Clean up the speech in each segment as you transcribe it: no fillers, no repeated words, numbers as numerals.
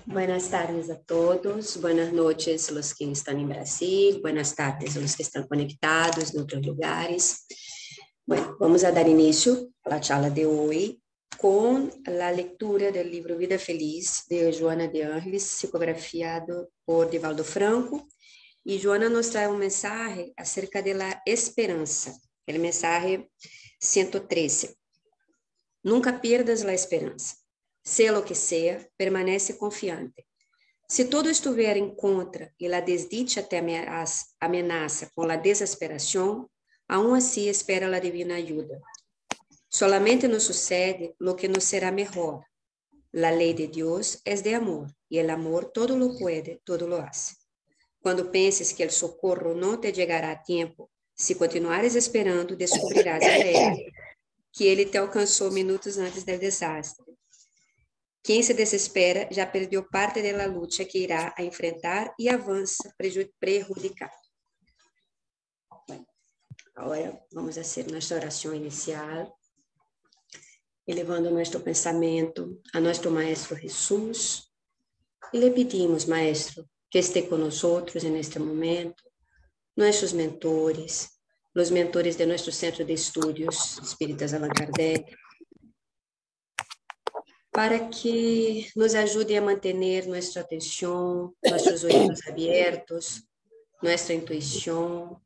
Buenas tardes a todos, buenas noches los que están en Brasil, buenas tardes a los que están conectados en otros lugares. Bueno, vamos a dar inicio a la charla de hoy con la lectura del libro Vida Feliz de Joana de Ângeles, psicografiado por Divaldo Franco. Y Joana nos trae un mensaje acerca de la esperanza, el mensaje 113. Nunca pierdas la esperanza. Sea lo que sea, permanece confiante. Se todo estiver em contra e la desdicha te amenaza com la desesperação, aún así espera la divina ayuda. Solamente nos sucede lo que nos será mejor. La ley de Dios es de amor, y el amor todo lo puede, todo lo hace. Quando penses que el socorro no te llegará a tiempo, si continuares esperando, descobrirás alegre que ele te alcançou minutos antes del desastre. Quem se desespera já perdeu parte da luta que irá a enfrentar e avança prejudicado. Agora vamos fazer nossa oração inicial, elevando nosso pensamento a nosso Maestro Jesus e lhe pedimos, Maestro, que esteja conosco neste momento, nossos mentores, os mentores de nosso Centro de Estudos Espíritas Allan Kardec, para que nos ajude a manter nossa atenção, nossos ouvidos abertos, nossa intuição,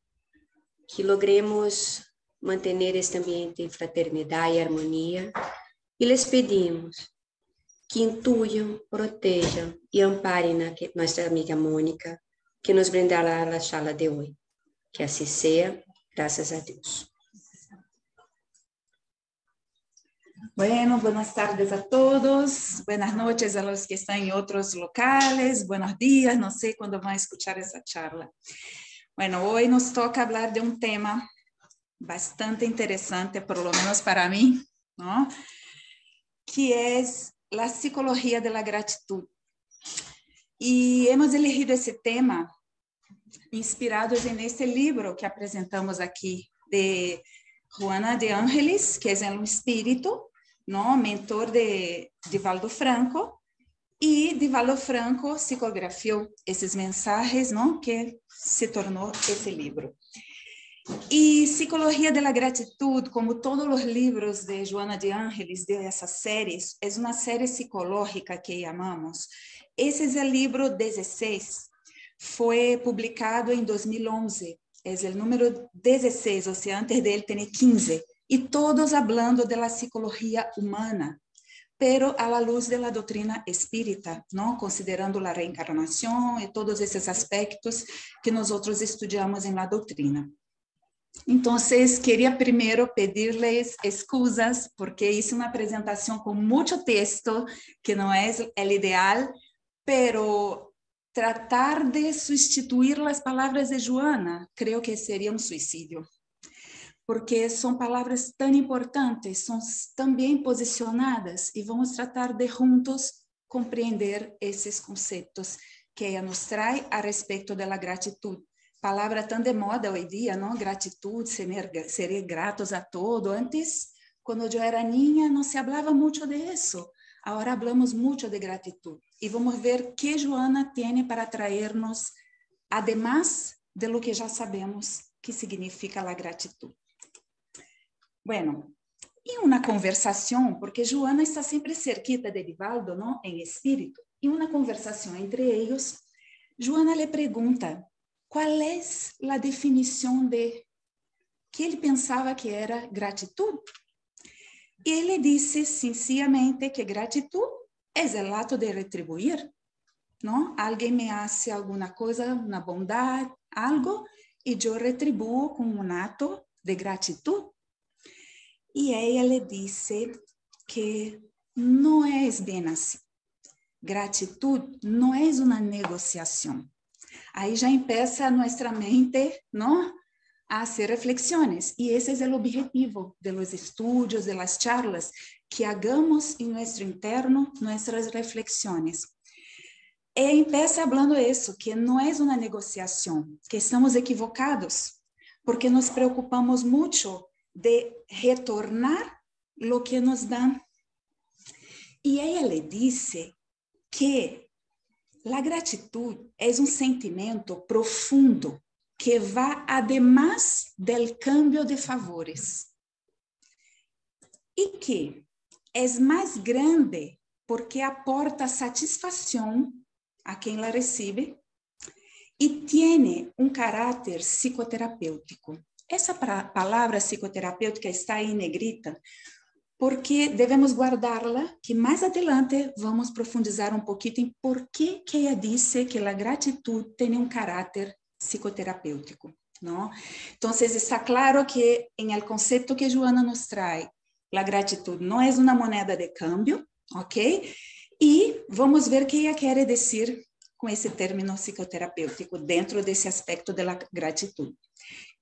que logremos manter este ambiente de fraternidade e harmonia, e les pedimos que intuam, protejam e amparem a nossa amiga Mônica, que nos brindará a charla de hoje. Que assim seja, graças a Deus. Bueno, buenas tardes a todos, buenas noches a los que están en otros locales, buenos días, no sé cuándo van a escuchar esa charla. Bueno, hoy nos toca hablar de un tema bastante interesante, por lo menos para mí, ¿no? Que es la psicología de la gratitud. Y hemos elegido ese tema inspirados en este libro que apresentamos aquí de Joana de Ângeles, que es en lo espíritu, ¿no? Mentor de Divaldo Franco, y Divaldo Franco psicografió esos mensajes, ¿no? Que se tornó ese libro. Y Psicología de la Gratitud, como todos los libros de Joana de Ângeles, de esas series, es una serie psicológica que llamamos. Ese es el libro 16, fue publicado en 2011, es el número 16, o sea, antes de él tiene 15, y todos hablando de la psicología humana, pero a la luz de la doctrina espírita, ¿no? Considerando la reencarnación y todos esos aspectos que nosotros estudiamos en la doctrina. Entonces, quería primero pedirles excusas porque hice una presentación con mucho texto, que no es el ideal, pero tratar de sustituir las palabras de Joana, creo que sería un suicidio. Porque são palavras tão importantes, são tão bem posicionadas e vamos tratar de juntos compreender esses conceitos que ela nos traz a respeito da gratitude. Palavra tão de moda hoje em dia, não? Gratitude, ser gratos a todo. Antes, quando eu era niña, não se falava muito de isso. Agora falamos muito de gratitude. E vamos ver que Joana tem para trazer-nos, además de lo que já sabemos que significa a gratitude. Bueno, em uma conversação, porque Joana está sempre cerquita de Divaldo, não? Em espírito, em uma conversação entre eles, Joana lhe pergunta qual é a definição de que ele pensava que era gratitude. E ele disse sencillamente que gratitude é o ato de retribuir, não? Alguém me hace alguma coisa, uma bondade, algo, e eu retribuo com um ato de gratitude. E ela lhe disse que não é bem assim. Gratitude não é uma negociação. Aí já começa nossa mente, não, a fazer reflexões. E esse é o objetivo de los estudos, de las charlas, que hagamos em nosso interno nossas reflexões. E começa falando isso, que não é uma negociação, que estamos equivocados, porque nos preocupamos muito de retornar lo que nos dan. E ela lhe disse que La gratitud es un sentimiento profundo que va además del cambio de favores y que es más grande porque aporta satisfacción a quien la recibe y tiene un carácter psicoterapéutico. Essa palavra psicoterapêutica está aí em negrita, porque devemos guardá-la, que mais adelante vamos profundizar um pouquinho em por que ela disse que a gratitude tem um caráter psicoterapêutico, não? Então, está claro que em el conceito que Joana nos traz, a gratitude não é uma moeda de câmbio, ok? E vamos ver o que ela quer dizer com esse término psicoterapêutico dentro desse aspecto da gratitude.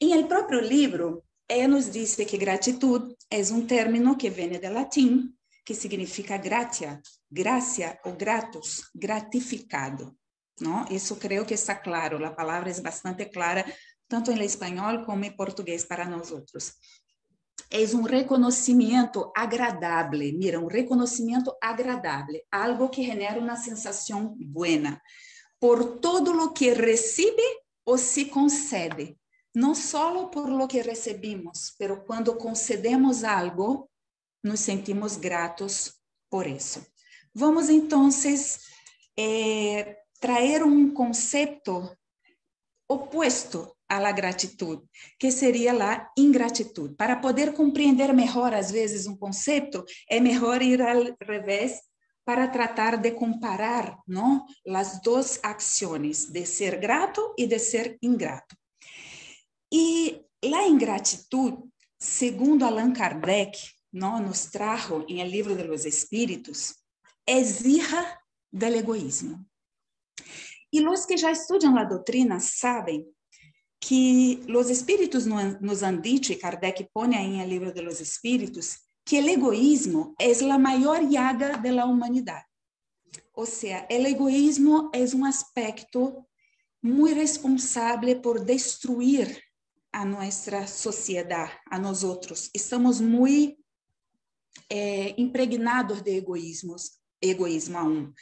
Em el próprio livro, ela nos diz que gratitud é um término que vem do latim, que significa gratia, gracia ou gratus, gratificado. Não? Isso creio que está claro, a palavra é bastante clara, tanto em espanhol como em português para nós outros. É um reconhecimento agradável, mira, um reconhecimento agradável, algo que genera uma sensação buena, por todo lo que recebe ou se concede. Não só por lo que recebemos, pero quando concedemos algo, nos sentimos gratos por isso. Vamos, então, trazer um conceito opuesto à la gratitud, que seria a ingratitude. Para poder compreender melhor, às vezes, um conceito, é melhor ir ao revés para tratar de comparar, não, as duas ações, de ser grato e de ser ingrato. E a ingratitude, segundo Allan Kardec, não, nos trajo em El Livro de los Espíritos, é hija del egoísmo. E os que já estudam a doutrina sabem que os Espíritos nos han dicho, e Kardec põe aí em El Livro de los Espíritos, que o egoísmo é a maior llaga da humanidade. Ou seja, o egoísmo é um aspecto muito responsável por destruir a nossa sociedade, a nós outros. Estamos muito impregnados de egoísmo aún.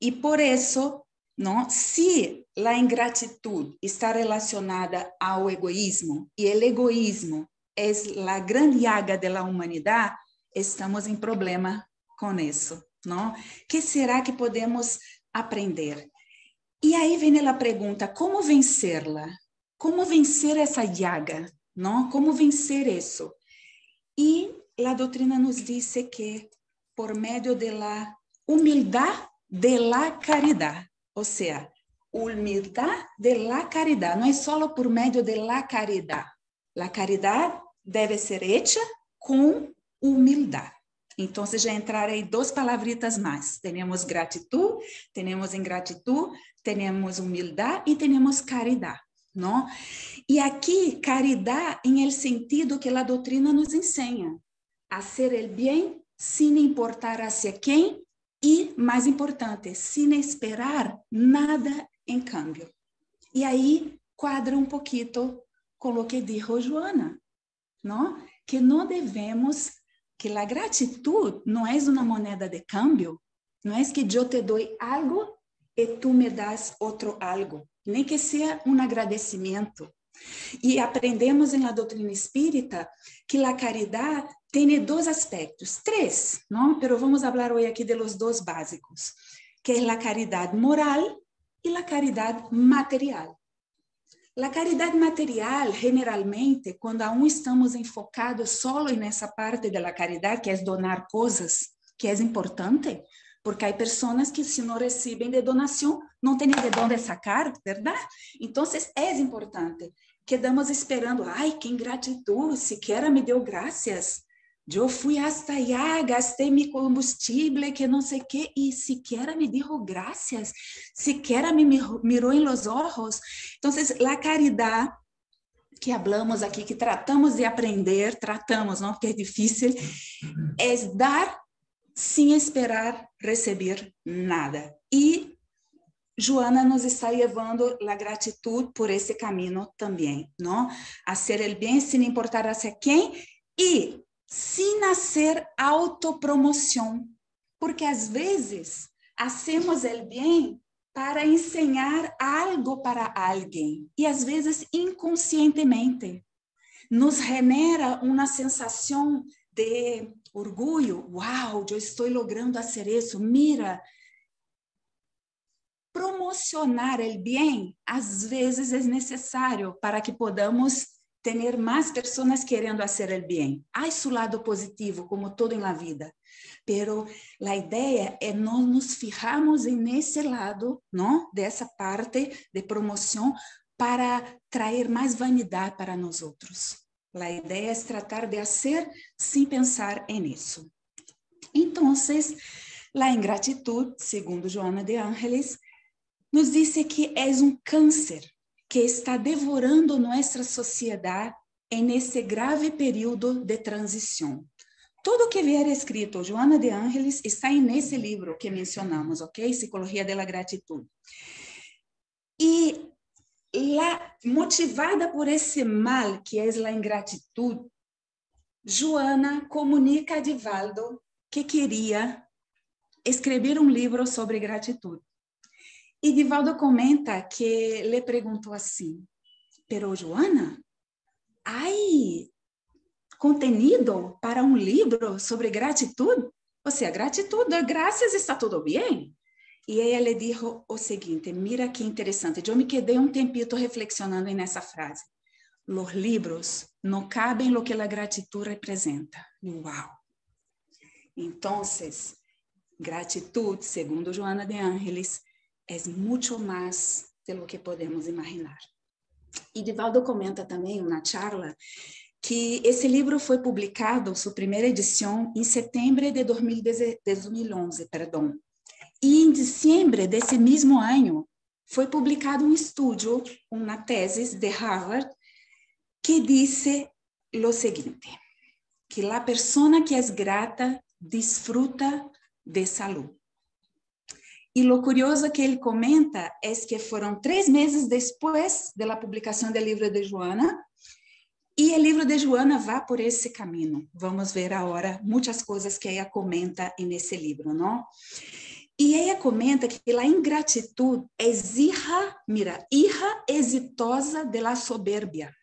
E por isso, não, se a ingratitude está relacionada ao egoísmo, e o egoísmo é a grande llaga da humanidade, estamos em problema com isso, não? Que será que podemos aprender? E aí vem a pergunta, como vencê-la? Como vencer essa llaga? Não? Como vencer isso? E a doutrina nos diz que por meio da humildade de la caridade, ou seja, humildade de la caridade, não é só por meio de la caridade. A caridade deve ser hecha com humildade. Então, já entraram aí duas palavritas mais. Temos gratitud, temos ingratitude, temos humildade e temos caridade. Não? E aqui, caridade em el sentido que a doutrina nos ensina, a ser el bem sem importar hacia quem e, mais importante, sem esperar nada em cambio. E aí, quadra um pouquinho com o que dijo Joana, não? Que não devemos, que a gratitud não é uma moneda de cambio, não é que eu te dou algo e tu me das outro algo. Nem que seja um agradecimento. E aprendemos na doutrina espírita que a caridade tem dois aspectos, três, não? Pero vamos falar hoje aqui de los dois básicos, que é a caridade moral e a caridade material. A caridade material, generalmente, quando aún estamos enfocados só nessa parte da caridade, que é donar coisas, que é importante, porque há pessoas que, se não recebem de donação, não têm de onde sacar, verdade? Então, é importante. Quedamos esperando, ai, que ingratitude, siquiera me deu graças. Eu fui hasta allá, gastei mi combustível, que não sei o quê, e siquiera me dijo graças, siquiera me mirou em los ojos. Então, a caridade que hablamos aqui, que tratamos de aprender, não, porque é difícil, é dar sem esperar receber nada. E Joana nos está levando a gratitude por esse caminho também, não? A ser el bem sem importar hacia quem e sem hacer autopromoção, porque às vezes hacemos el bem para ensinar algo para alguém, e às vezes inconscientemente. Nos genera uma sensação de orgulho. Uau, eu estou logrando fazer isso. Mira, promocionar o bem, às vezes é necessário para que podamos ter mais pessoas querendo fazer o bem. Há seu lado positivo, como todo na vida, pero a ideia é não nos fijarmos nesse lado, não? Dessa parte de promoção para trazer mais vanidade para nós outros. A ideia é tratar de fazer sem pensar nisso. Então, a ingratidão, segundo Joana de Ángeles, nos diz que é câncer que está devorando nossa sociedade nesse grave período de transição. Tudo que vier escrito Joana de Ángeles está nesse livro que mencionamos, ok? Psicologia da Gratidão. E motivada por esse mal que é a ingratidão, Joana comunica a Divaldo que queria escrever um livro sobre gratidão. E Divaldo comenta que lhe perguntou assim, pero Joana, há contenido para um livro sobre gratidão? Ou seja, gratidão, graças, está tudo bem? E ela lhe disse o seguinte, mira que interessante, eu me quedei tempito reflexionando nessa frase. Os livros não cabem lo que a gratidão representa. Uau! Então, gratidão, segundo Joana de Ángeles, é muito mais de lo que podemos imaginar. E Divaldo comenta também na charla que esse livro foi publicado, sua primeira edição, em setembro de 2011, E em dezembro desse mesmo ano, foi publicado um estudo, uma tese de Harvard, que disse o seguinte, que a pessoa que é grata desfruta de saúde. E lo curioso que ele comenta é que foram 3 meses depois da publicação do livro de Joana, e o livro de Joana vai por esse caminho. Vamos ver agora muitas coisas que ela comenta nesse livro, não? E ela comenta que a ingratidão é hija exitosa de la soberbia,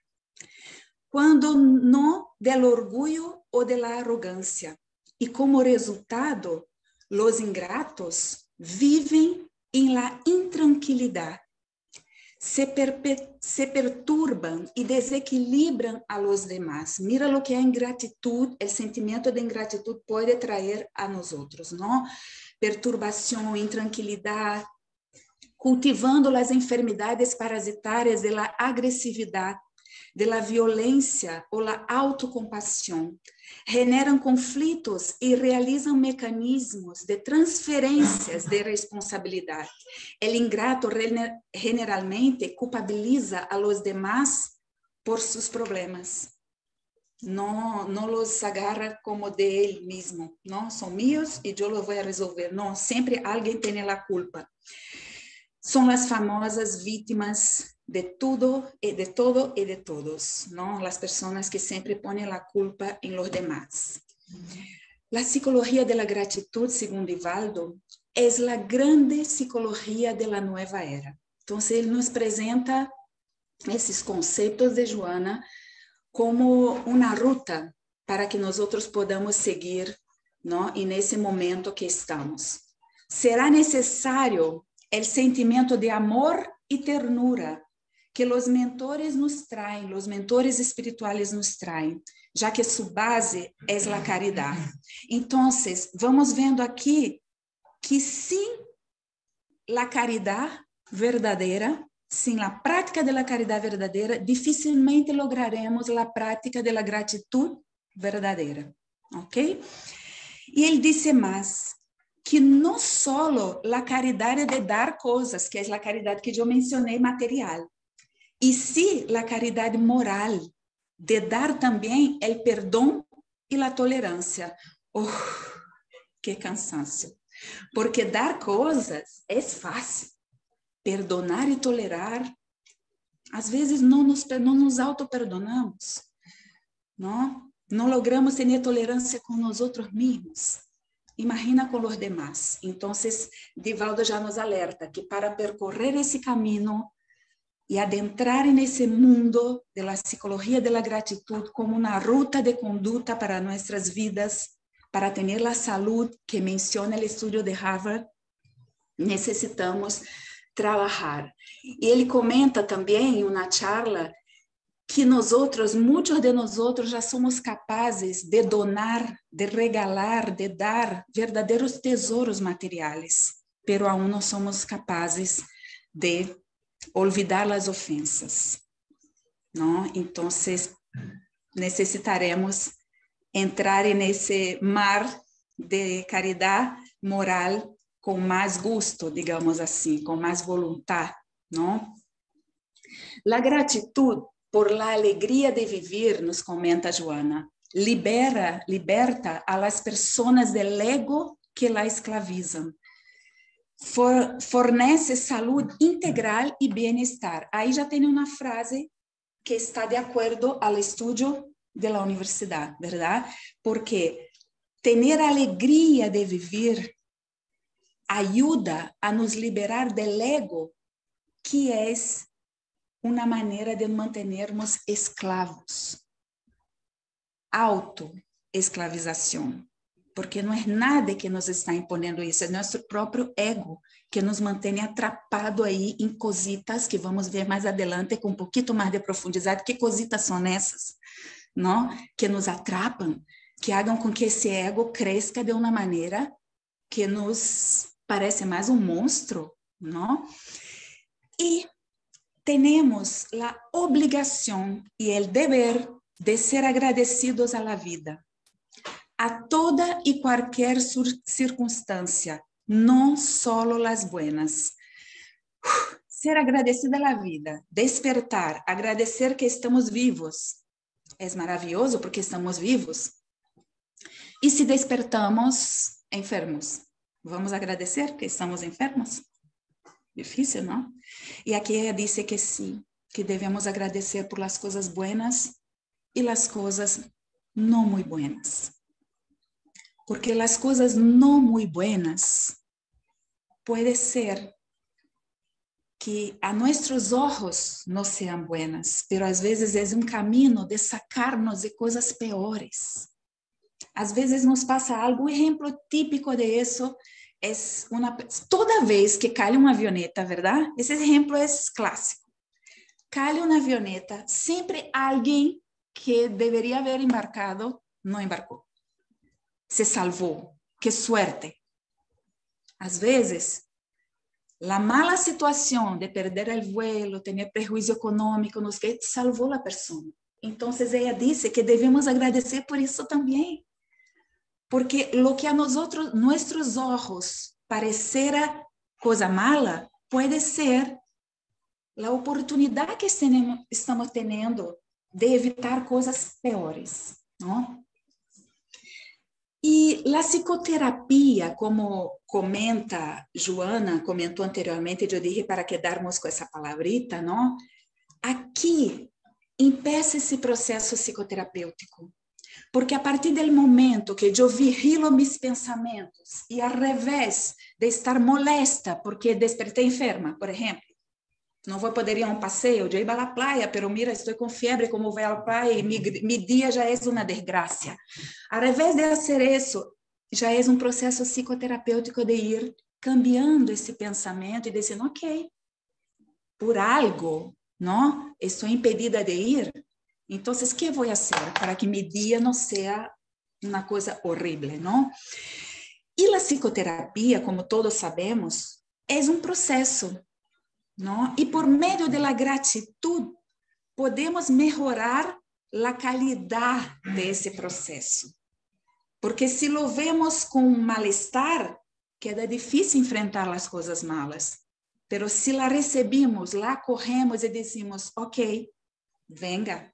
quando não del orgulho ou de la arrogância. E como resultado, os ingratos vivem em la intranquilidade, se perturbam e desequilibram a los demás. Mira lo que a ingratidão, o sentimento de ingratidão pode trazer a nós outros, não? Perturbação, intranquilidade, cultivando as enfermidades parasitárias da agressividade, da violência ou da autocompaixão. Generam conflitos e realizam mecanismos de transferências de responsabilidade. O ingrato generalmente culpabiliza a los demás por seus problemas. Não los agarra como de ele mesmo. Não são meus e eu los vou resolver. Não, sempre alguém tem a culpa. São as famosas vítimas de todo e de todos, não? As pessoas que sempre põem a culpa em los demás. A psicologia da gratidão, segundo Divaldo, é a grande psicologia da nova era. Então, ele nos apresenta esses conceitos de Joana como uma ruta para que nós outros podamos seguir, não? E nesse momento que estamos. Será necessário o sentimento de amor e ternura que os mentores nos traem, os mentores espirituais nos traem, já que sua base é a caridade. Então, vamos vendo aqui que sem a caridade verdadeira, sem a prática da caridade verdadeira, dificilmente lograremos a prática da gratidão verdadeira, ok? E ele disse mais, que não só a caridade de dar coisas, que é a caridade que eu mencionei, material, e sim a caridade moral, de dar também o perdão e a tolerância. Que cansaço! Porque dar coisas é fácil, perdonar e tolerar, às vezes não nos auto-perdonamos, não logramos ter tolerância com nós outros mesmos. imagina com os demais. Então, Divaldo já nos alerta que para percorrer esse caminho e adentrar nesse mundo da psicologia da gratitud como uma ruta de conduta para nossas vidas, para ter a saúde que menciona o estudo de Harvard, necessitamos trabalhar. E ele comenta também em uma charla que muitos de nós já somos capazes de donar, de regalar, de dar verdadeiros tesouros materiais, pero aún não somos capazes de olvidar as ofensas, não? Então, necessitaremos entrar nesse mar de caridade moral com mais gosto, digamos assim, com mais vontade, não? A gratitud por la alegria de viver, nos comenta Joana, liberta a las personas del ego que la esclavizam. Fornece saúde integral e bem-estar. Aí já tem uma frase que está de acordo ao estudo da universidade, verdade? Porque ter a alegria de viver ajuda a nos liberar del ego, que é uma maneira de mantermos escravos. Autoesclavização. Porque não é nada que nos está imponendo isso, é nosso próprio ego que nos mantém atrapado aí em cositas que vamos ver mais adelante com um pouquinho mais de profundidade. Que cositas são essas? Não? Que nos atrapam, que hagam com que esse ego cresça de uma maneira que nos parece mais um monstro, não? E temos a obrigação e o dever de ser agradecidos à vida, a toda e qualquer circunstância, não solo las buenas. Ser agradecida à vida, despertar, agradecer que estamos vivos. É maravilhoso porque estamos vivos. E se despertamos enfermos, vamos agradecer que estamos enfermos? Difícil, não? E aqui ela disse que sim, que devemos agradecer por as coisas buenas e as coisas não muito buenas. Porque as coisas não muito buenas pode ser que a nossos olhos não sejam buenas, pero às vezes é um caminho de sacar-nos de coisas piores. Às vezes nos passa algo, um exemplo típico de isso toda vez que cai uma avioneta, verdade? Esse exemplo é clássico. Cai uma avioneta, sempre alguém que deveria haver embarcado não embarcou. Se salvou. Que suerte. Às vezes, a mala situação de perder o vuelo, ter prejuízo econômico, nos que salvou a pessoa. Então, ela disse que devemos agradecer por isso também. Porque lo que a nossos olhos parecera coisa mala, pode ser a oportunidade que estamos tendo de evitar coisas piores, não? E a psicoterapia, como comenta Joana, comentou anteriormente, eu disse para quedarmos com essa palavrita, não? Aqui empieza esse processo psicoterapêutico. Porque a partir do momento que eu vigilo meus pensamentos e ao revés de estar molesta porque despertei enferma, por exemplo, não vou poder ir a um passeio, eu ir à praia, pero mira, estou com febre, como vou à praia e meu dia já é uma desgraça. Ao revés de fazer isso, já é um processo psicoterapêutico de ir cambiando esse pensamento e dizendo, ok, por algo, não? Estou impedida de ir. Então, o que vou fazer para que meu dia não seja uma coisa horrível, não? E a psicoterapia, como todos sabemos, é um processo, não? E por meio da gratitud, podemos melhorar a qualidade desse processo. Porque se lo vemos com mal-estar, queda difícil enfrentar as coisas malas. Pero se la recebemos, la corremos e dizemos, ok, venga,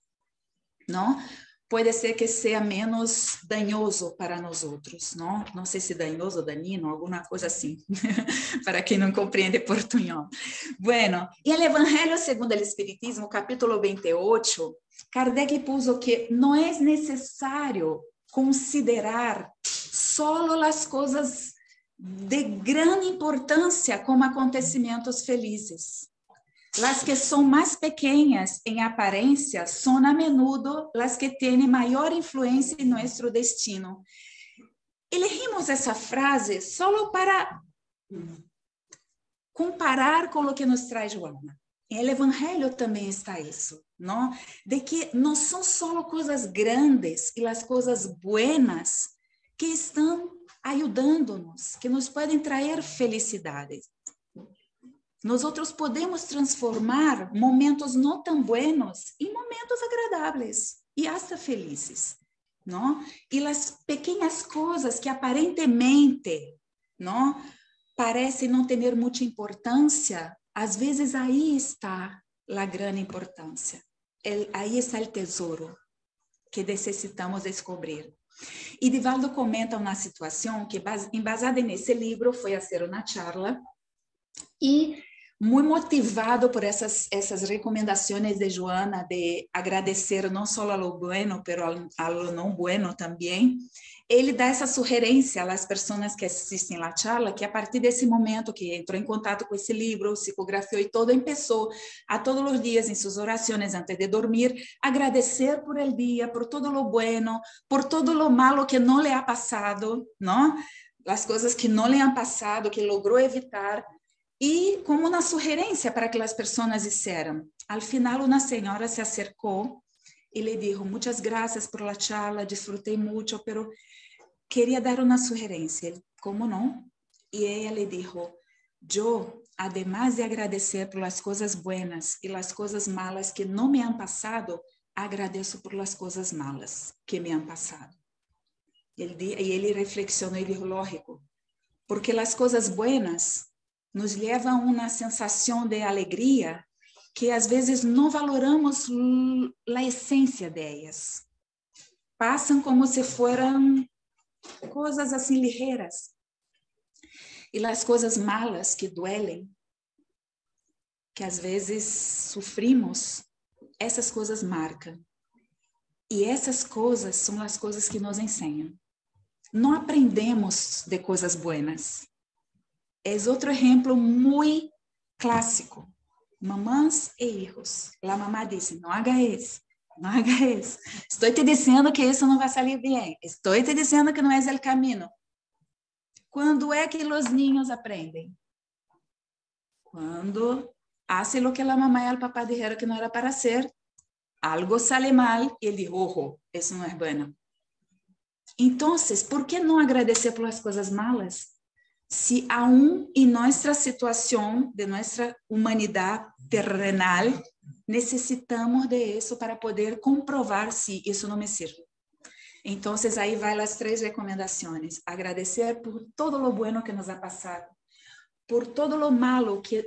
não? Pode ser que seja menos danoso para nós outros, não? Não sei se danoso, danino, alguma coisa assim, para quem não compreende portunhol. Bueno, e o Evangelho segundo o Espiritismo, capítulo 28, Kardec puso que não é necessário considerar solo as coisas de grande importância como acontecimentos felizes. Las que são mais pequenas em aparência são a menudo las que têm maior influência em nosso destino. Elegimos essa frase só para comparar com o que nos traz Joana. Em el Evangelho também está isso, não? De que não são só coisas grandes e as coisas buenas que estão ajudando-nos, que nos podem trazer felicidade. Nós outros podemos transformar momentos não tão buenos em momentos agradáveis e hasta felizes, não? E as pequenas coisas que aparentemente, não, parecem não ter muita importância, às vezes aí está a grande importância. Aí está o tesouro que necessitamos descobrir. E Divaldo comenta uma situação que, embasada nesse livro, foi a ser uma charla, e muito motivado por essas recomendações de Joana de agradecer não só a lo bueno, pero a lo não bueno também. Ele dá essa sugerência às pessoas que assistem à charla, que a partir desse momento que entrou em contato com esse livro, psicografiou e todo, começou a todos os dias em suas orações antes de dormir, agradecer por el dia, por todo lo bueno, por todo lo malo que não lhe ha passado, não? As coisas que não lhe han passado, que logrou evitar. E como uma sugerência para que as pessoas disseram. Al final, uma senhora se acercou e lhe disse: muitas graças por la charla, disfrutei muito, pero queria dar uma sugerência. Como não? E ela lhe disse: eu, además de agradecer por las coisas buenas e las coisas malas que não me han passado, agradeço por las coisas malas que me han passado. E ele reflexionou e disse: lógico, porque as coisas buenas nos leva a uma sensação de alegria que às vezes não valoramos a essência delas. Passam como se foram coisas assim ligeiras. E as coisas malas que duelem, que às vezes sofrimos, essas coisas marcam. E essas coisas são as coisas que nos ensinam. Não aprendemos de coisas buenas. É outro exemplo muito clássico. Mamãs e hijos. A mamá disse: não haga isso, não haga isso. Estou te dizendo que isso não vai sair bem. Estou te dizendo que não é o caminho. Quando é que os niños aprendem? Quando fazem o que a mamá e o papá disseram que não era para ser, algo sale mal e ele diz: ojo, isso não é bueno. Então, por que não agradecer pelas coisas malas? Se aún em nossa situação, de nossa humanidade terrenal, necessitamos de isso para poder comprovar se isso não me sirve. Então, aí vai as 3 recomendações. Agradecer por todo lo bueno que nos ha passado, por todo lo malo que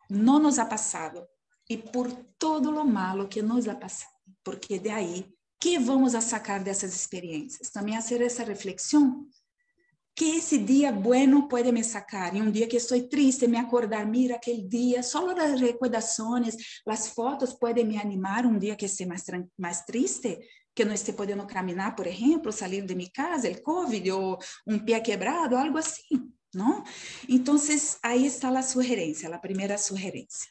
não nos ha passado e por todo lo malo que nos ha passado. Porque de aí, que vamos a sacar dessas experiências? Também fazer essa reflexão. Que esse dia bueno pode me sacar, e um dia que estou triste, me acordar, mira aquele dia, só as recordações, as fotos podem me animar um dia que esteja mais triste, que não esteja podendo caminhar, por exemplo, sair de minha casa, o COVID, ou um pé quebrado, algo assim, não? Então, aí está a sugerência, a primeira sugerência.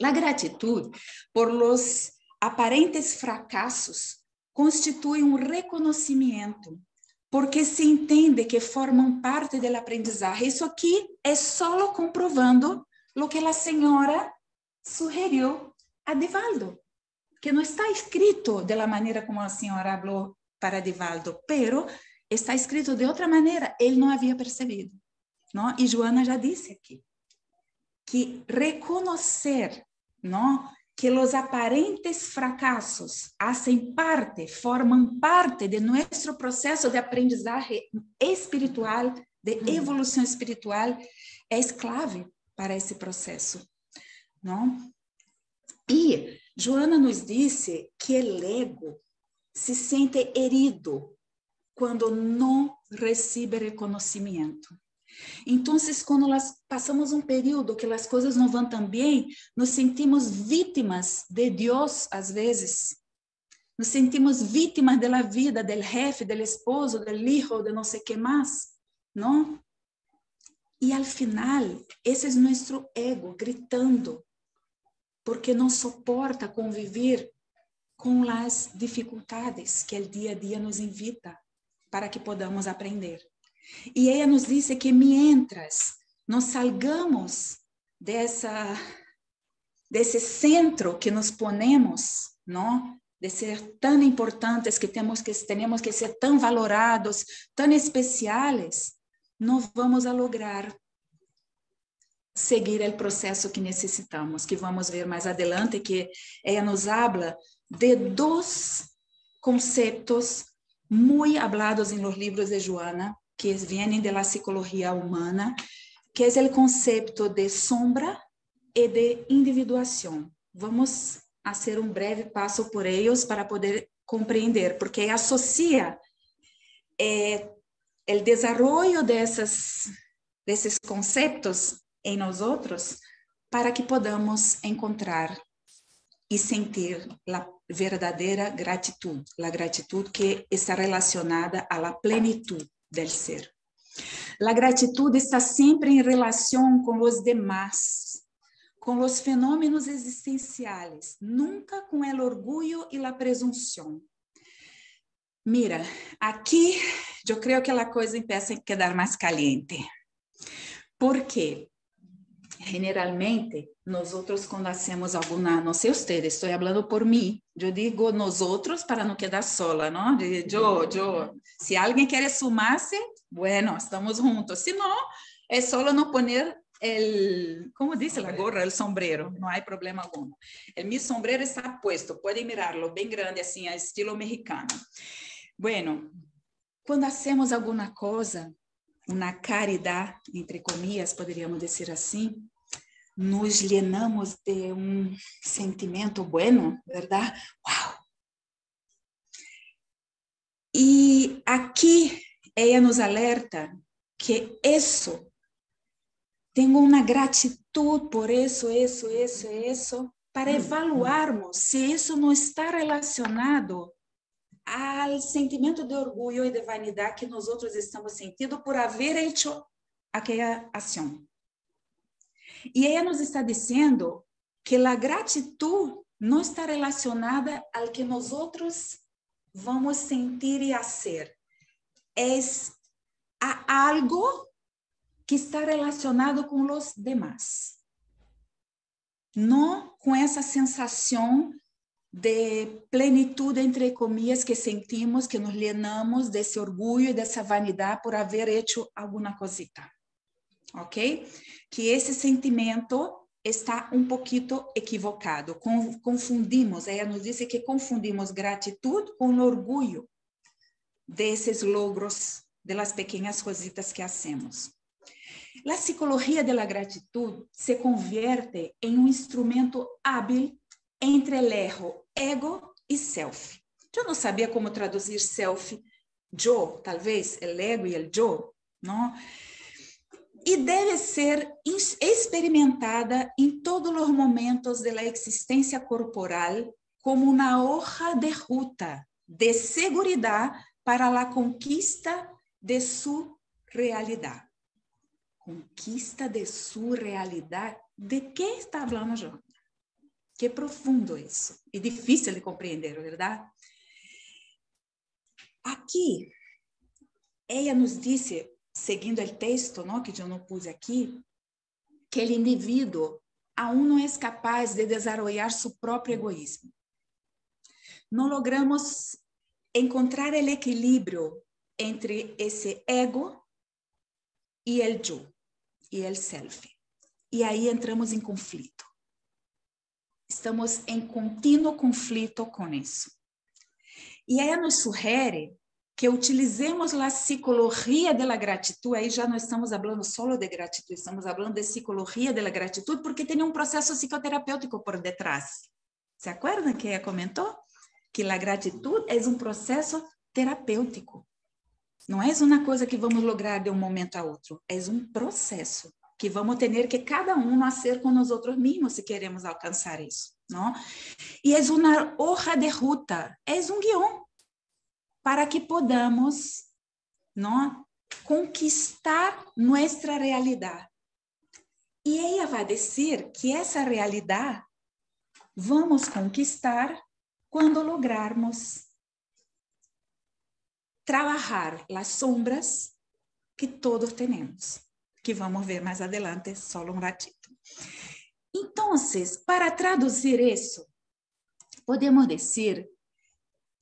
A gratidão por los aparentes fracassos constitui um reconhecimento, porque se entende que formam parte do aprendizagem. Isso aqui é só comprovando o que a senhora sugeriu a Divaldo, que não está escrito da maneira como a senhora falou para Divaldo, pero está escrito de outra maneira, ele não havia percebido. Não? E Joana já disse aqui, que reconhecer, não, que os aparentes fracassos formam parte de nosso processo de aprendizagem espiritual, de evolução espiritual, é clave para esse processo, não? E Joana nos disse que o ego se sente herido quando não recebe reconhecimento. Então, quando passamos um período que as coisas não vão tão bem, nos sentimos vítimas de Deus, às vezes, nos sentimos vítimas da vida, do jefe, do esposo, do hijo, de não sei o que mais, não? E al final, esse é nosso ego gritando, porque não suporta conviver com as dificuldades que o dia a dia nos invita para que podamos aprender. E ela nos disse que mientras nos salgamos desse centro que nos ponemos, não? De ser tão importantes, que temos que ser tão valorados, tão especiais, não vamos a lograr seguir o processo que necessitamos, que vamos ver mais adelante, que ela nos habla de dois conceitos muito hablados em los livros de Joana, que vêm da psicologia humana, que é o conceito de sombra e de individuação. Vamos fazer um breve passo por eles para poder compreender, porque associa o desenvolvimento desses conceitos em nós outros, para que podamos encontrar e sentir a verdadeira gratidão, a gratidão que está relacionada à plenitude do ser. A gratidão está sempre em relação com os demais, com os fenômenos existenciais, nunca com o orgulho e a presunção. Mira, aqui eu creio que a coisa começa a quedar mais caliente. Por quê? Generalmente, nós outros quando hacemos alguma, não sei ustedes, estou falando por mim, eu digo nós outros para não quedar sola, não? Se alguém quer sumar-se, bueno, estamos juntos, se não, é só não poner como diz a gorra, o sombrero, não há problema algum. O meu sombrero está puesto, podem mirá-lo, bem grande, assim, a estilo mexicano. Bueno, quando hacemos alguma coisa, uma caridade, entre comillas, poderíamos dizer assim, nos llenamos de um sentimento bueno, verdade? Uau! E aqui ela nos alerta que isso, tenho uma gratidão por isso, para evaluarmos se isso não está relacionado ao sentimento de orgulho e de vanidade que nós outros estamos sentindo por haver feito aquela ação. E ela nos está dizendo que a gratidão não está relacionada ao que nós outros vamos sentir e fazer. É a algo que está relacionado com os demais. Não com essa sensação de plenitude, entre comillas, que sentimos, que nos llenamos desse orgulho e dessa vanidade por haver feito alguma cosita. Ok? Que esse sentimento está um pouquinho equivocado. Confundimos, ela nos disse que confundimos gratidão com orgulho desses logros, das pequenas cositas que hacemos. A psicologia da gratidão se converte em um instrumento hábil entre o ego e self. Eu não sabia como traduzir self, yo, talvez, o ego e o yo, não? E deve ser experimentada em todos os momentos da existência corporal como uma hoja de ruta de seguridade para a conquista de sua realidade. Conquista de sua realidade? De que está falando, João? Que profundo isso. E difícil de compreender, verdade? Aqui, ela nos disse, seguindo o texto, não, que eu não pus aqui, que o indivíduo aún não é capaz de desenvolver seu próprio egoísmo. Não logramos encontrar o equilíbrio entre esse ego e o yo, e o self. E aí entramos em conflito. Estamos em contínuo conflito com isso. E ela nos sugere que utilizemos a psicologia da gratidão, aí já não estamos falando só de gratidão, estamos falando de psicologia da gratidão, porque tem um processo psicoterapêutico por detrás. ¿Se acuerdan que ela comentou? Que a gratidão é um processo terapêutico. Não é uma coisa que vamos lograr de um momento a outro, é um processo que vamos ter que cada um fazer com nós outros mesmos se queremos alcançar isso. não? E é uma hoja de ruta, é guião para que podamos, não, conquistar nossa realidade. E ela vai dizer que essa realidade vamos conquistar quando lograrmos trabalhar as sombras que todos temos, que vamos ver mais adelante, só um ratito. Então, para traduzir isso, podemos dizer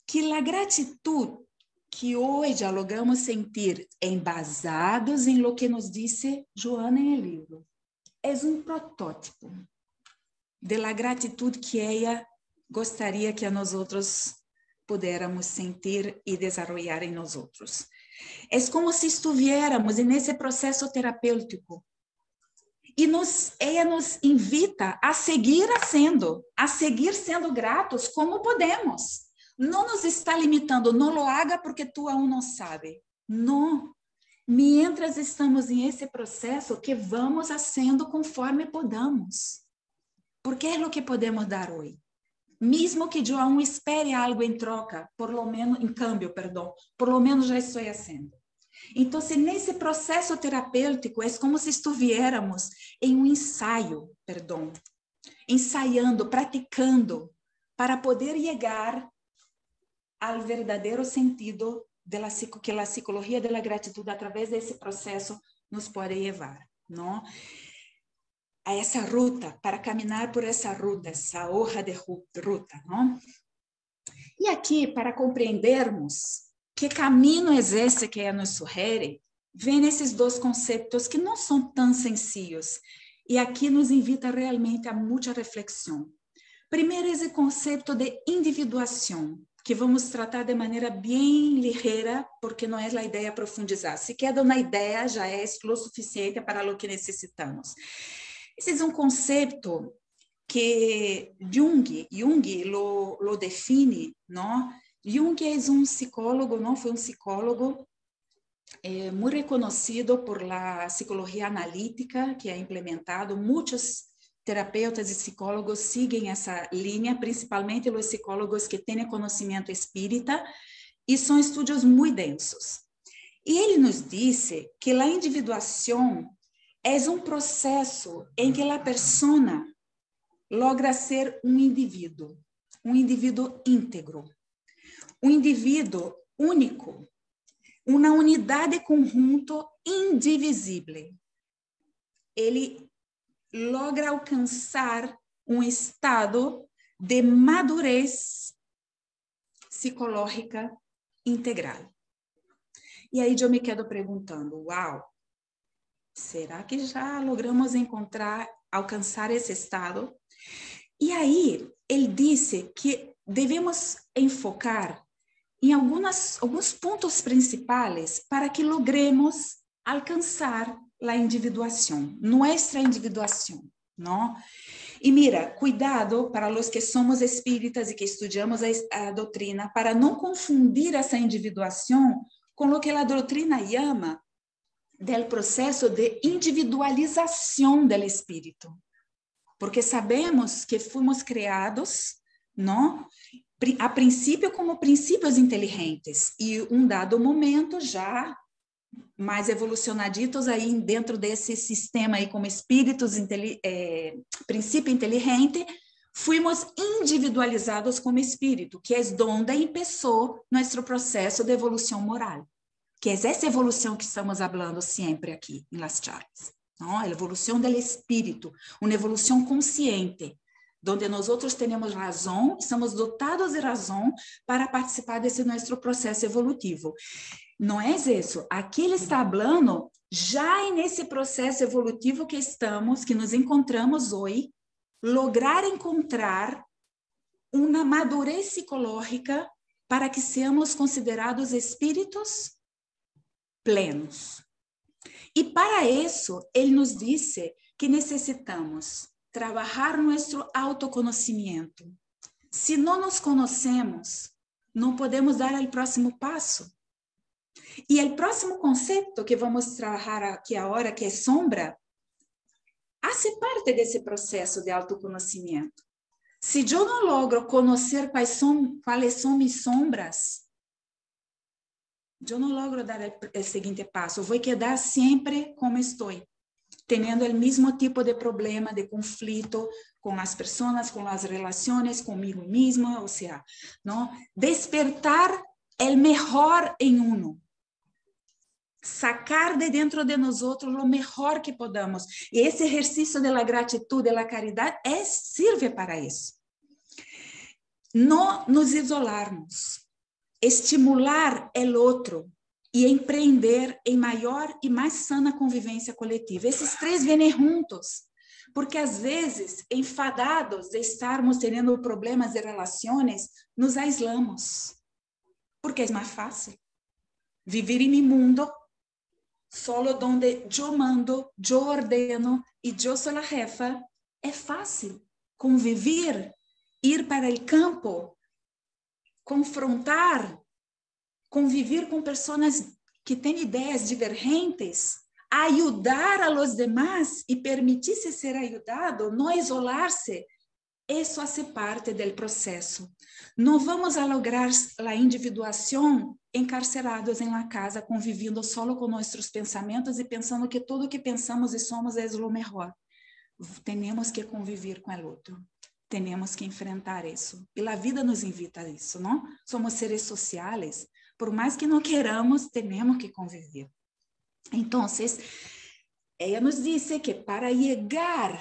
que a gratidão que hoje logramos sentir embasados em lo que nos disse Joana em el livro, é protótipo de la gratidão que ela gostaria que nós outros pudéssemos sentir e desenvolver em nós outros. É como se estivéssemos nesse processo terapêutico e ela nos invita a seguir sendo gratos como podemos. Não nos está limitando, não lo haga porque tu aún não sabe. Não. Mientras estamos em esse processo, que vamos fazendo conforme podamos. Porque é o que podemos dar hoje. Mesmo que eu aún espere algo em troca, por lo menos já estou fazendo. Então, nesse processo terapêutico, é como se estivéssemos em um ensaio, ensaiando, praticando, para poder chegar ao verdadeiro sentido que a psicologia da gratidão, através desse processo, nos pode levar, não? A essa ruta, para caminhar por essa ruta, essa hoja de ruta, não? E aqui, para compreendermos que caminho é esse que ela nos sugere, vem esses dois conceitos que não são tão sencillos, e aqui nos invita realmente a muita reflexão. Primeiro, esse conceito de individuação, que vamos tratar de maneira bem ligeira, porque não é a ideia profundizar. Se queda uma ideia, já é o suficiente para o que necessitamos. Esse é um conceito que Jung lo define, não? Jung é um psicólogo, não? Foi um psicólogo muito reconhecido por la psicologia analítica, que é implementado. Muitos terapeutas e psicólogos seguem essa linha, principalmente os psicólogos que têm conhecimento espírita, e são estudos muito densos. E ele nos disse que a individuação é um processo em que a persona logra ser um indivíduo íntegro, um indivíduo único, uma unidade conjunto indivisível. Ele logra alcançar um estado de madurez psicológica integral. E aí eu me quedo perguntando, uau, será que já logramos alcançar esse estado? E aí ele disse que devemos enfocar em alguns pontos principais para que logremos alcançar a individuação, nossa individuação, não? E mira, cuidado para os que somos espíritas e que estudamos a doutrina, para não confundir essa individuação com o que a doutrina chama do processo de individualização do espírito. Porque sabemos que fomos criados, não? A princípio como princípios inteligentes, e dado momento já mais evolucionaditos aí dentro desse sistema aí como espíritos, princípio inteligente, fomos individualizados como espírito, que é onde começou nosso processo de evolução moral, que é essa evolução que estamos falando sempre aqui em las charlas, não? A evolução do espírito, uma evolução consciente, onde nós outros temos razão, somos dotados de razão para participar desse nosso processo evolutivo. Não é isso. Aqui ele está falando já nesse processo evolutivo que nos encontramos hoje, lograr encontrar uma madurez psicológica para que sejamos considerados espíritos plenos. E para isso, ele nos disse que necessitamos trabalhar nosso autoconhecimento. Se não nos conhecemos, não podemos dar o próximo passo. E o próximo conceito que vamos trabalhar aqui agora, que é sombra, faz parte desse processo de autoconhecimento. Se eu não logro conhecer quais são mis sombras, eu não logro dar o seguinte passo. Eu vou quedar sempre como estou, tendo o mesmo tipo de problema, de conflito com as pessoas, com as relações, comigo mesma, ou seja, não despertar o melhor em uno. Sacar de dentro de nós outros o melhor que podamos. E esse exercício da gratidão, da caridade, serve para isso. Não nos isolarmos, estimular o outro e empreender em maior e mais sana convivência coletiva. Esses três vêm juntos, porque às vezes, enfadados de estarmos tendo problemas de relações, nos aislamos, porque é mais fácil viver em meu mundo solo donde eu mando, eu ordeno e eu sou a jefa. É fácil conviver, ir para o campo, confrontar, conviver com pessoas que têm ideias divergentes, ajudar a los demás e permitir-se ser ajudado, não isolar-se. Isso faz parte do processo. Não vamos a lograr a individuação encarcerados em la casa, convivendo solo com nossos pensamentos e pensando que tudo que pensamos e somos é o melhor. Temos que conviver com o outro. Temos que enfrentar isso. E a vida nos invita a isso, não? Somos seres sociais. Por mais que não queiramos, temos que conviver. Então, ela nos disse que para chegar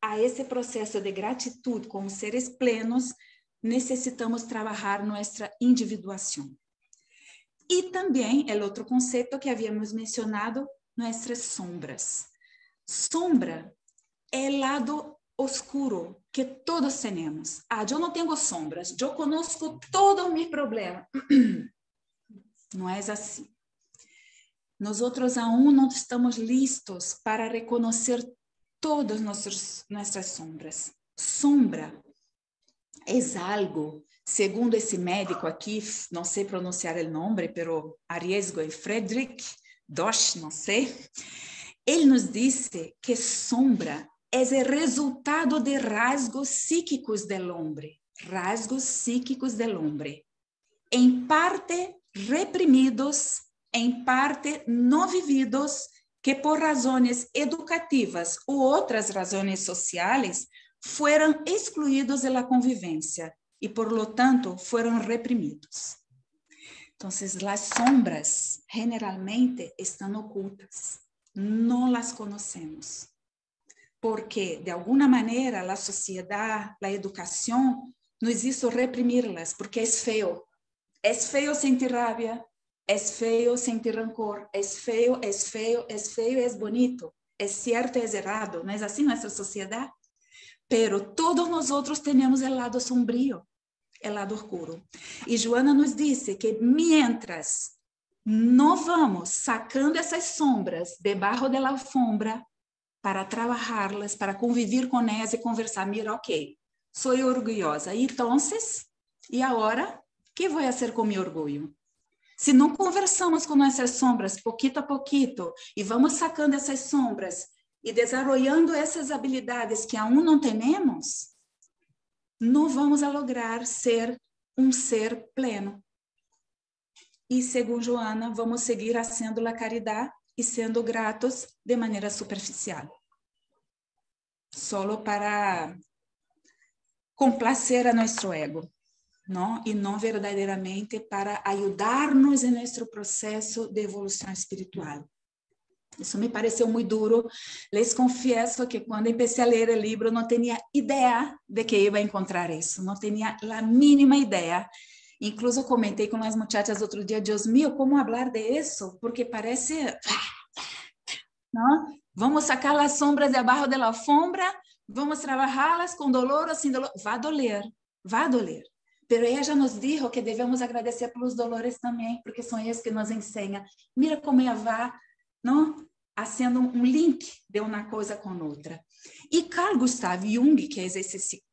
a esse processo de gratidão como seres plenos, necessitamos trabalhar nossa individuação. E também, o outro conceito que havíamos mencionado, nossas sombras. Sombra é o lado oscuro que todos temos. Eu não tenho sombras, eu conosco todos os meus problemas. Não é assim. Nós outros aún não estamos listos para reconhecer todas nossas sombras. Sombra é algo, segundo esse médico aqui, não sei pronunciar o nome, pero arriesgo em Friedrich Dosch, não sei. Ele nos disse que sombra é o resultado de rasgos psíquicos do homem. Rasgos psíquicos do homem. Em parte reprimidos, em parte não vividos, que por razões educativas ou outras razões sociais foram excluídos da convivência e, por lo tanto, foram reprimidos. Então, as sombras generalmente estão ocultas, não as conhecemos, porque, de alguma maneira, a sociedade, a educação, nos hizo reprimirlas, porque é feio. É feio sentir rabia, é feio sentir rancor, é feio, é feio, é feio, é bonito, é certo, é errado. Não é assim nossa sociedade? Pero todos nós outros temos o lado sombrio, o lado oscuro. E Joana nos disse que mientras não vamos sacando essas sombras debaixo da alfombra para trabalhá-las, para conviver com elas e conversar, mira, ok, sou orgulhosa. Então, e agora, o que vou fazer com meu orgulho? Se não conversamos com nossas sombras, pouquito a pouquito, e vamos sacando essas sombras e desenvolvendo essas habilidades que aún não temos, não vamos lograr ser um ser pleno. E, segundo Joana, vamos seguir fazendo a caridade e sendo gratos de maneira superficial. Solo para complacer a nosso ego. Não? E não verdadeiramente para ajudar-nos em nosso processo de evolução espiritual. Isso me pareceu muito duro. Les confesso que quando comecei a ler o livro, não tinha ideia de que ia encontrar isso. Não tinha a mínima ideia. Incluso comentei com as muchachas outro dia, Deus mío, como falar de isso? Porque parece... Não? Vamos sacar as sombras debaixo da alfombra, vamos trabalhá-las com dolor ou sem dolor. Vai doler, vai doler. Pero ela já nos disse que devemos agradecer pelos dolores também, porque são eles que nos ensinam. Mira como ela vai, não? Fazendo um link de uma coisa com outra. E Carl Gustav Jung, que é esse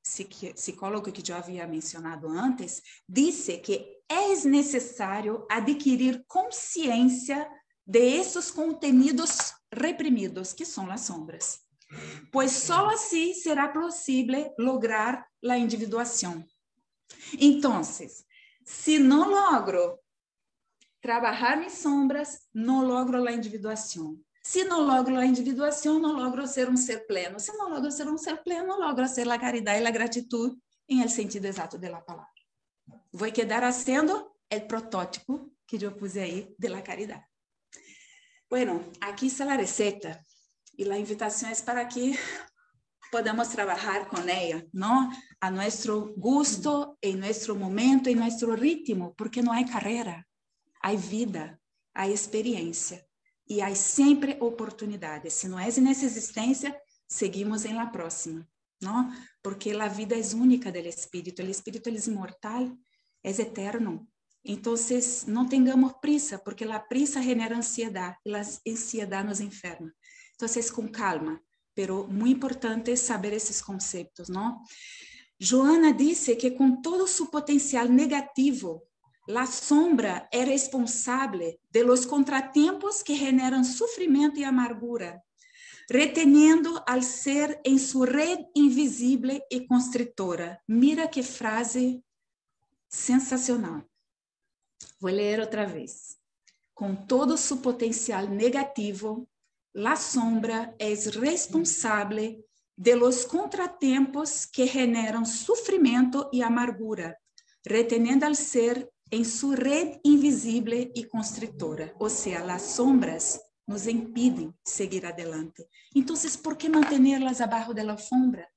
psicólogo que eu havia mencionado antes, disse que é necessário adquirir consciência de esses contenidos reprimidos, que são as sombras. pues solo así será posible lograr la individuación. Entonces, si no logro trabajar mis sombras, no logro la individuación. Si no logro la individuación, no logro ser un ser pleno. Si no logro ser un ser pleno, no logro hacer la caridad y la gratitud en el sentido exacto de la palabra. Voy a quedar haciendo el protótipo que yo puse ahí de la caridad. Bueno, aquí está la receta y la invitación es para que podamos trabajar con ella, ¿no? A nuestro gusto, en nuestro momento, en nuestro ritmo, porque no hay carrera, hay vida, hay experiencia y hay siempre oportunidades. Si no es en esa existencia, seguimos en la próxima, ¿no? Porque la vida es única del espíritu, el espíritu es inmortal, es eterno. Entonces, no tengamos prisa, porque la prisa genera ansiedad y la ansiedad nos enferma. Entonces, con calma, pero muy importante saber esos conceptos, ¿no? Joana dice que con todo su potencial negativo, la sombra es responsable de los contratiempos que generan sufrimiento y amargura, reteniendo al ser en su red invisible y constrictora. Mira qué frase sensacional. Vou ler outra vez. Com todo su potencial negativo, la sombra es responsable de los contratiempos que generan sufrimiento y amargura, reteniendo al ser en su red invisible y constrictora. O sea, las sombras nos impiden seguir adelante. Entonces, ¿por qué mantenerlas abajo de la alfombra?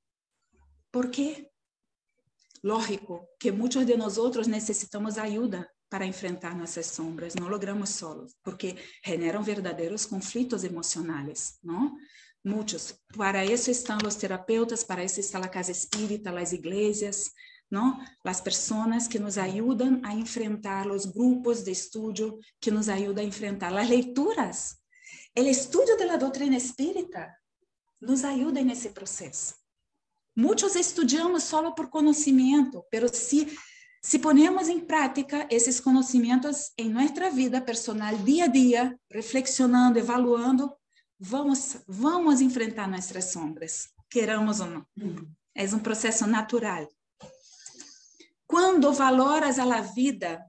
¿Por qué? Lógico que muchos de nosotros necesitamos ayuda para enfrentar nuestras sombras, no logramos solos, porque generan verdaderos conflictos emocionales, ¿no? Muchos. Para eso están los terapeutas, para eso está la casa espírita, las iglesias, ¿no? Las personas que nos ayudan a enfrentar, los grupos de estudio que nos ayudan a enfrentar, las lecturas. El estudio de la doctrina espírita nos ayuda en ese proceso. Muchos estudiamos solo por conocimiento, pero si ponemos en práctica esos conocimientos en nuestra vida personal, día a día, reflexionando, evaluando, vamos a enfrentar nuestras sombras, queramos ou não. É um processo natural. Quando valoras a la vida,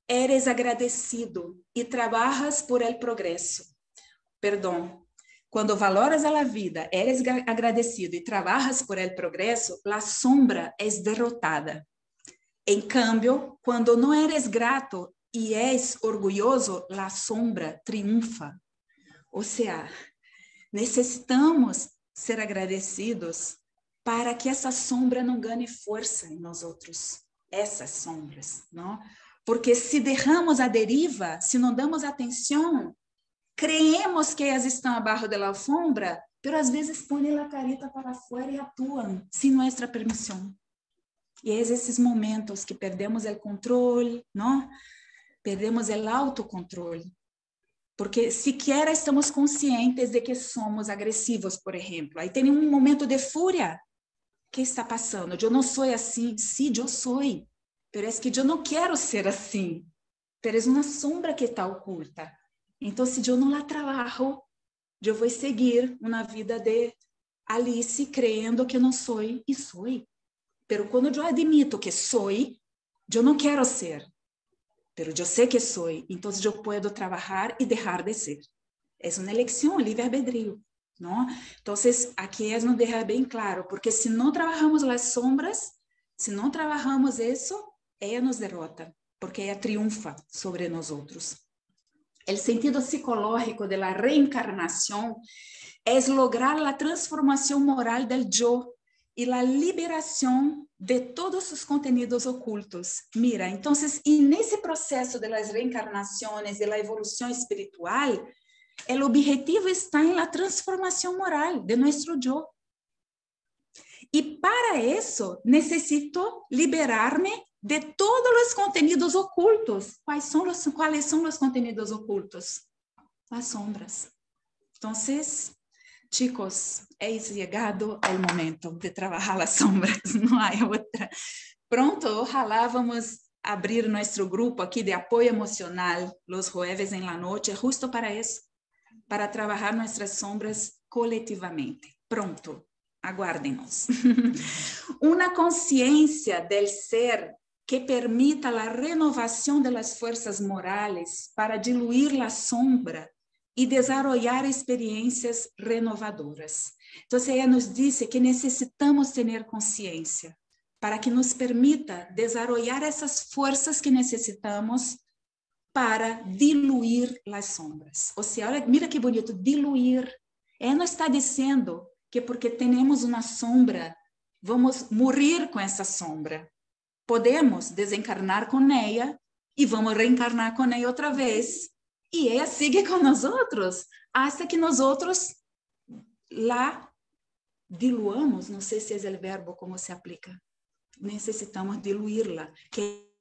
eres agradecido e trabajas por el progreso. Perdão. Quando valoras a la vida, eres agradecido e trabajas por el progreso, la sombra es derrotada. En cambio, quando não eres grato e és orgulhoso, la sombra triunfa. Ou seja, necessitamos ser agradecidos para que essa sombra não ganhe força em nós outros. Essas sombras, não? Porque se derramos a deriva, se não damos atenção, creemos que elas estão abaixo da alfombra, pero às vezes põem a carita para fora e atuam sem nossa permissão. E é esses momentos que perdemos o controle, não? Perdemos o autocontrole. Porque sequer estamos conscientes de que somos agressivos, por exemplo. Aí tem um momento de fúria. O que está passando? Eu não sou assim. Sim, eu sou. Pero é que eu não quero ser assim. Pero é uma sombra que está oculta. Então, se eu não la trabalho, eu vou seguir uma vida de Alice, crendo que não sou e sou. Pero quando eu admito que sou, eu não quero ser. Pero eu sei que sou, então eu posso trabalhar e deixar de ser. É uma eleição, livre-arbedrio, não? Então, aqui é nos deixar bem claro, porque se não trabalhamos as sombras, se não trabalhamos isso, ela nos derrota, porque ela triunfa sobre nós outros. O sentido psicológico da reencarnação é lograr a transformação moral del yo e a liberação de todos os contenidos ocultos. Mira, então, nesse processo de las reencarnações, de la evolução espiritual, o objetivo está em la transformação moral de nosso yo. E para isso, necessito liberar-me de todos os contenidos ocultos. Quais são os contenidos ocultos? As sombras. Então, chicos, es llegado el momento de trabajar las sombras, no hay otra. Pronto, ojalá vamos a abrir nuestro grupo aquí de apoyo emocional los jueves en la noche, justo para eso, para trabajar nuestras sombras coletivamente. Pronto, aguárdenos. Una conciencia del ser que permita la renovación de las fuerzas morales para diluir la sombra y desarrollar experiencias renovadoras. Entonces ella nos dice que necesitamos tener conciencia para que nos permita desarrollar esas fuerzas que necesitamos para diluir las sombras. O sea, olha, mira que bonito, diluir. Ela não está dizendo que porque temos uma sombra, vamos morrer com essa sombra. Podemos desencarnar com ela e vamos reencarnar com ela outra vez. E ela sigue com nós outros, até que nós outros lá diluamos, não sei se é o verbo como se aplica. Necessitamos diluí-la, que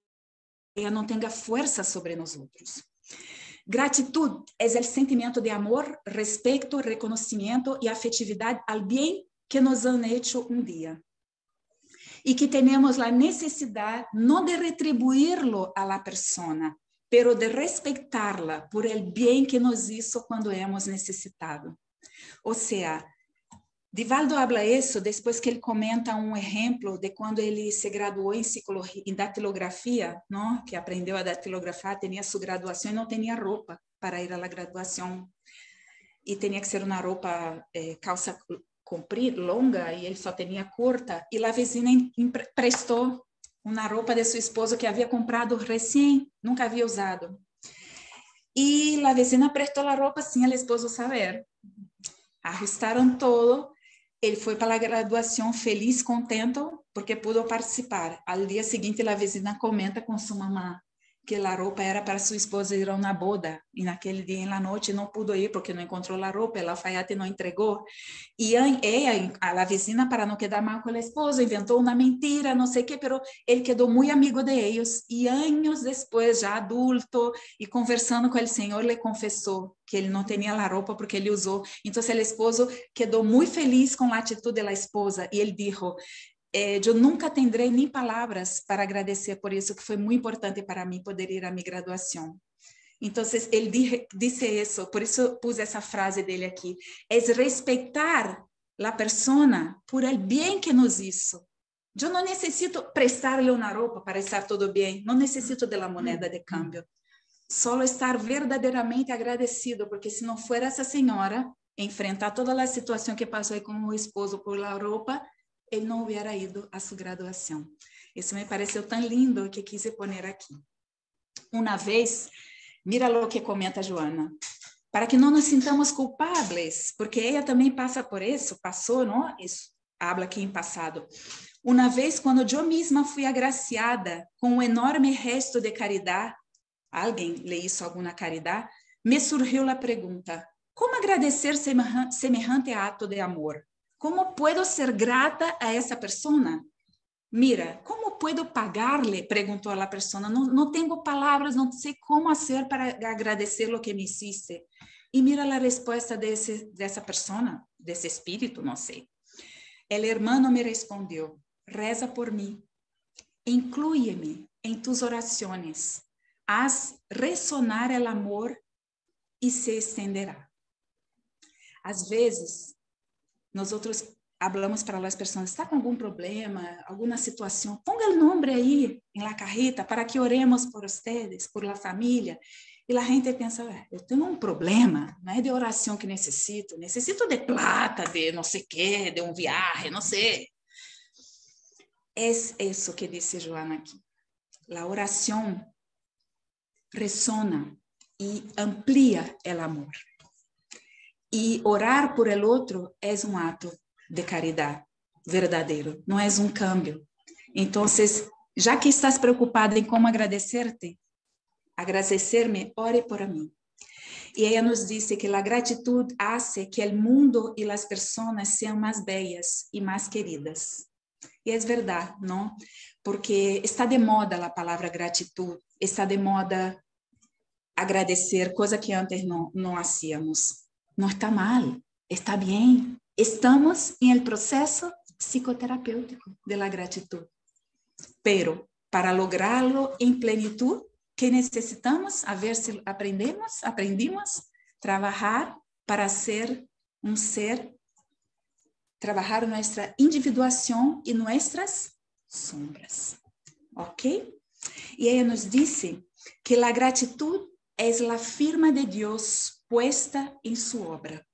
ela não tenha força sobre nós outros. Gratitud é o sentimento de amor, respeito, reconhecimento e afetividade ao bem que nos han hecho um dia. E que temos a necessidade não de retribuí-lo a la persona, pero de respeitarla por el bem que nos hizo quando hemos necessitado. Ou seja, Divaldo habla isso depois que ele comenta um exemplo de quando ele se graduou em datilografia, não? Que aprendeu a datilografar, tinha sua graduação e não tinha roupa para ir à graduação. E tinha que ser uma roupa calça comprida, longa, e ele só tinha curta. E a vizinha emprestou uma roupa de seu esposo que havia comprado recém, nunca havia usado. E a vizinha prestou a roupa sem o esposo saber. Ajustaram todo. Ele foi para a graduação feliz, contento, porque pudo participar. Al dia seguinte, a vizinha comenta com sua mamã que a roupa era para sua esposa ir a uma boda. E naquele dia, na noite, não pudo ir porque não encontrou a roupa. A alfaiate não entregou. E ela, a vizinha, para não quedar mal com a esposa, inventou uma mentira, não sei o quê, mas ele quedou muito amigo de eles. E anos depois, já adulto, e conversando com o Senhor, lhe confessou que ele não tinha a roupa porque ele usou. Então, o esposo quedou muito feliz com a atitude da esposa. E ele disse: eu nunca tendrei nem palavras para agradecer por isso, que foi muito importante para mim poder ir à minha graduação. Então, ele disse isso, por isso pus essa frase dele aqui. É respeitar a pessoa por el bem que nos hizo. Eu não necessito prestar-lhe uma roupa para estar tudo bem, não necessito da moneda de câmbio. Só estar verdadeiramente agradecido, porque se não for essa senhora enfrentar toda a situação que passou aí com o esposo por a roupa, ele não hubiera ido a sua graduação. Isso me pareceu tão lindo que quis poner aqui. Uma vez, mira o que comenta Joana, para que não nos sintamos culpables, porque ela também passa por isso, passou, não? Isso, habla aqui em passado. Uma vez, quando eu mesma fui agraciada com um enorme gesto de caridade, alguém lhe hizo alguma caridade, me surgiu a pergunta: como agradecer semejante ato de amor? Como puedo ser grata a essa pessoa? Mira, como puedo pagar-lhe? Perguntou a pessoa. Não tenho palavras, não sei como fazer para agradecer o que me hiciste. E mira a resposta dessa pessoa, desse espírito, não sei. El hermano me respondeu: reza por mim, inclúye-me em tus orações, haz ressonar el amor e se estenderá. Às vezes, nós falamos para as pessoas: está com algum problema, alguma situação? Ponga o nome aí em la cajita para que oremos por vocês, por la família. E a gente pensa: eu tenho um problema, não é de oração que necessito de plata, de não sei o quê, de um viagem, não sei. É isso que disse Joana aqui. A oração ressona e amplia o amor. E orar por el outro é um ato de caridade verdadeiro, não é um câmbio. Então, já que estás preocupada em como agradecer-me, ore por mim. E ela nos disse que a gratitude hace que o mundo e as pessoas sejam mais belas e mais queridas. E é verdade, não? Porque está de moda a palavra gratitude, está de moda agradecer, coisa que antes não hacíamos. Não está mal, está bem. Estamos em el processo psicoterapêutico de la gratitud. Pero, para lograrlo em plenitud, que necessitamos? A ver se aprendimos, trabalhar para ser un ser, trabajar nuestra individuación y nuestras sombras. ¿Ok? Y ella nos dice que la gratitud es la firma de Dios puesta en su obra.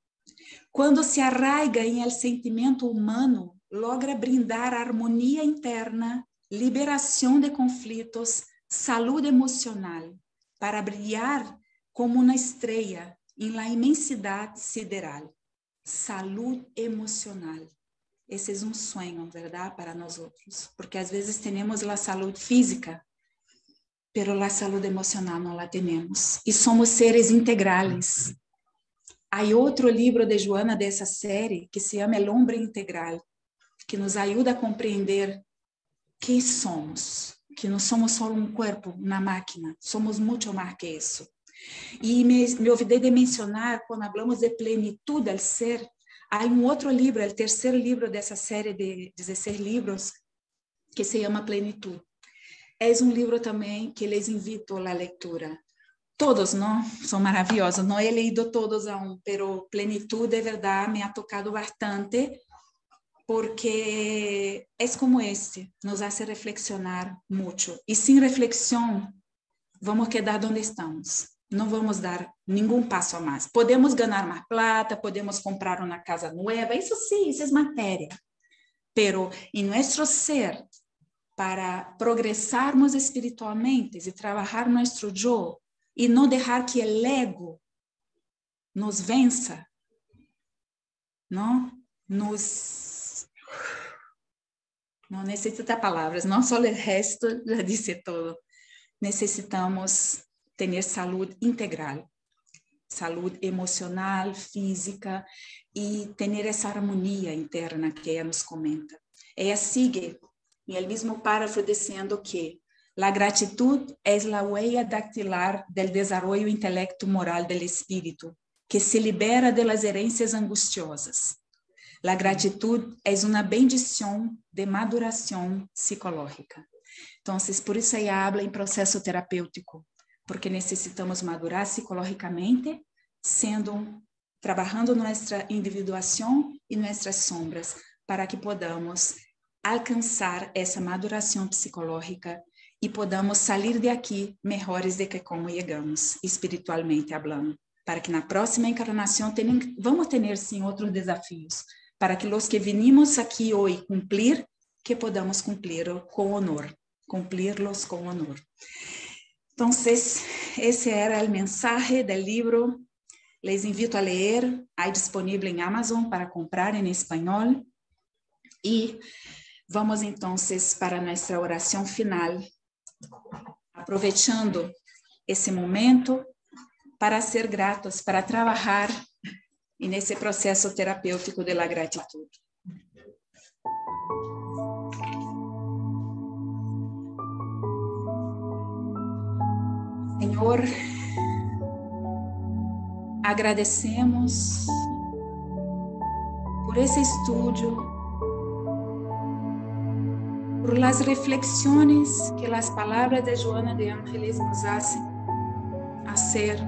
Cuando se arraiga en el sentimiento humano, logra brindar armonía interna, liberación de conflictos, salud emocional, para brillar como una estrella en la inmensidad sideral. Salud emocional. Esse é um sonho, verdade, para nós outros, porque às vezes temos a saúde física, pero a saúde emocional não la temos, e somos seres integrales. Há outro livro de Joana dessa série que se chama El Hombre Integral, que nos ajuda a compreender quem somos, que não somos só um corpo, uma máquina, somos muito mais que isso. E me olvidei de mencionar, quando falamos de plenitude al ser, há outro livro, o terceiro livro dessa série de 16 livros, que se chama Plenitude. É um livro também que les invito à leitura. Todos, não? São maravilhosos. Não he leído todos aún, pero Plenitude, de verdade, me ha tocado bastante, porque é como este, nos hace reflexionar muito. E sem reflexão, vamos quedar onde estamos. Não vamos dar nenhum passo a mais. Podemos ganhar mais plata, podemos comprar uma casa nova, isso sim, isso é matéria. Pero em nosso ser, para progressarmos espiritualmente e trabalhar nosso eu, e não deixar que o ego nos vença, não necessita palavras, não só o resto já disse tudo. Necessitamos ter saúde integral, saúde emocional, física, e ter essa harmonia interna que ela nos comenta. Ela sigue em el mesmo párrafo dizendo que la gratitud es la huella dactilar del desarrollo intelecto moral del espíritu, que se libera de las herencias angustiosas. La gratitud es una bendición de maduración psicológica. Entonces, por isso ela habla em processo terapêutico, porque necessitamos madurar psicologicamente, trabalhando nossa individuação e nossas sombras, para que podamos alcançar essa maduração psicológica e podamos sair de aqui melhores do que como chegamos, espiritualmente falando, para que na próxima encarnação vamos ter sim outros desafios, para que os que vinimos aqui hoje cumprir, que podamos cumprir com honor, cumpri-los com honor. Então, esse era o mensagem do livro. Les invito a ler, há disponível em Amazon para comprar em espanhol. E vamos então para nossa oração final, aproveitando esse momento para ser gratos, para trabalhar nesse processo terapêutico de la gratitud. Senhor, agradecemos por esse estudo, por las reflexiones que las palabras de Joana de Ángeles nos hacen hacer,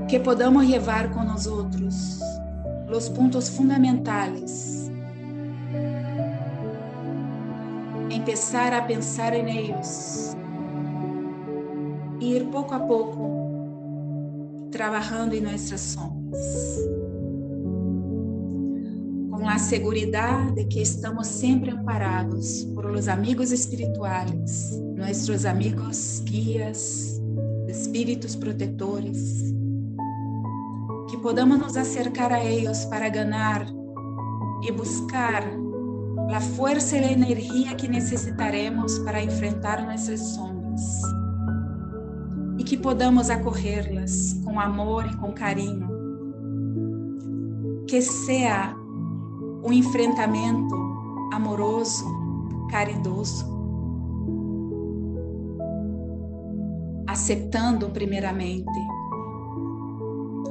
que podamos levar com nós outros os pontos fundamentales, empezar a pensar em eles, e ir pouco a pouco trabalhando em nossas sombras, com a segurança de que estamos sempre amparados por los amigos espirituales, nossos amigos guias, espíritos protetores, que podamos nos acercar a eles para ganhar e buscar a força e a energia que necessitaremos para enfrentar nossas sombras, e que podamos acolhê-las com amor e com carinho, que seja um enfrentamento amoroso, caridoso, aceitando primeiramente,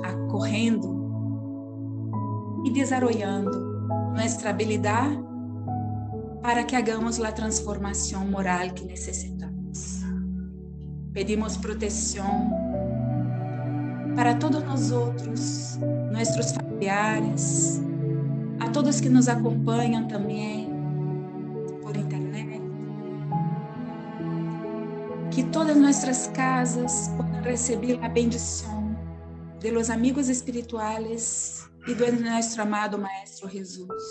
acolhendo e desarrollando nossa habilidade para que hagamos a transformação moral que necessitamos. Pedimos proteção para todos nós outros, nossos familiares, a todos que nos acompanham também por internet, que todas nossas casas possam receber a bendição de los amigos espirituales e do nosso amado Maestro Jesus.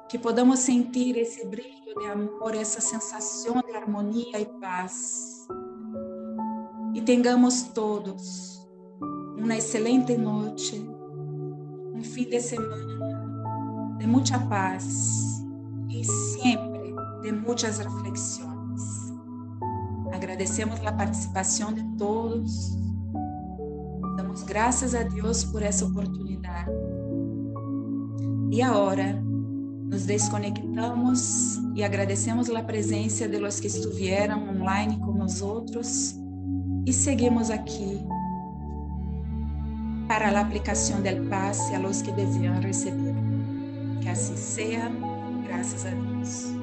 Que podamos sentir esse brilho de amor, essa sensação de harmonia e paz. E tenhamos todos uma excelente noite, um fim de semana de muita paz e sempre de muitas reflexões. Agradecemos a participação de todos. Damos graças a Deus por essa oportunidade. E agora nos desconectamos e agradecemos a presença de los que estiveram online com nós outros e seguimos aqui para a aplicação del passe a los que desejam receber. Que assim seja, graças a Deus.